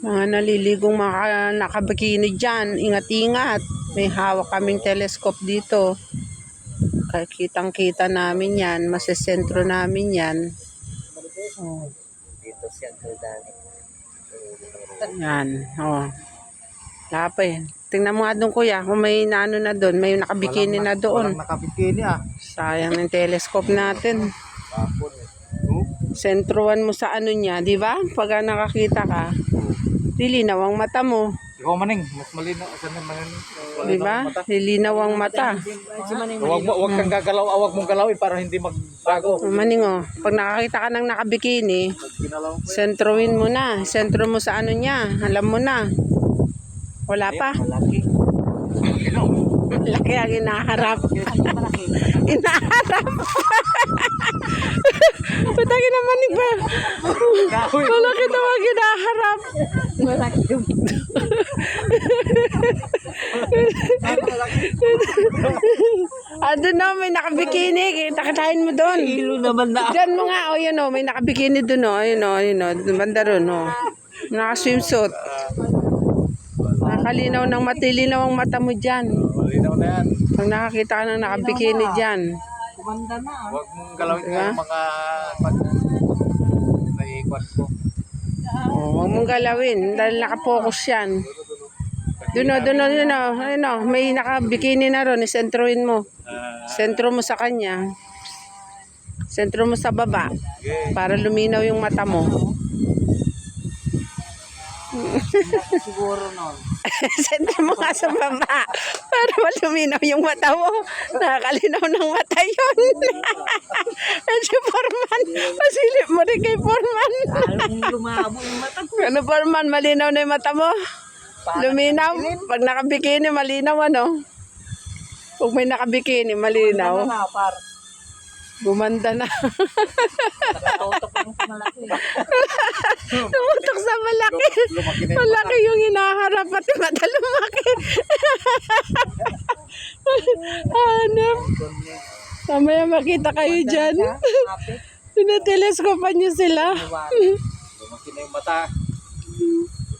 Mga naliligong mga nakabikini dyan. Ingat-ingat. May hawak kaming telescope dito. Kitang-kita namin yan. Masisentro namin yan. Oh. Dito siya Dani. Yan. Oh. Lapay. Tingnan mo nga doon kuya. Kung may naano na doon. May nakabikini na doon. Walang nakabikini Sayang ng telescope natin. Sentroan mo sa ano niya. Di ba? Pag nakakita ka. Lilinaw ang mata mo. Ikaw maning, mas malinaw. Saan maning? Di ba? Lilinaw ang mata. Huwag kang gagalaw, huwag mong galawin para hindi magbago. Maning oh. Pag nakakita ka ng nakabikini, sentroin mo na. Sentro mo sa ano niya. Alam mo na. Wala pa. Malaki. Malaki ang inaharap. Inaharap. Patagi naman ni ba? Malaki daw ang inaharap. Malaki yung. Doon na, may nakabikini. Kita-kitain mo doon. Ilo naman na. Diyan mo nga, o yun o, may nakabikini doon o. Ayun o, ayun o. Banda ron o. Naka-swimsuit. Nakalinaw ng matilinaw ang mata mo dyan. Malinaw na yan. Pag nakakita ka ng nakabikini dyan. Kumanda na. Huwag mong galawin Diba? yung mga naiikot ko. Oh, huwag mong galawin dahil nakapokus yan. Doon o, doon o, doon o. Ayun o, may nakabikini na ron. Isentroin mo. Sentro mo sa kanya. Sentro mo sa baba. Para luminaw yung mata mo. Siguro nun. Sentro mo nga sa baba. Para maluminaw yung mata mo. Nakakalinaw ng mata yun. Si Foreman. Pasilip mo rin kay Foreman. Alam lumabo yung mata ko. Ano Foreman, malinaw na yung mata mo? Luminaw. Pag nakabikini, malinaw ano? Pag may nakabikini, malinaw. Gumanda na. Nakautok lang sa malaki. Tumutok sa malaki. Malaki yung hinaharap at yung mata lumaki. Hanap. Mamaya makita kayo dyan. Tinateleskopan nyo sila. Lumaki na yung mata.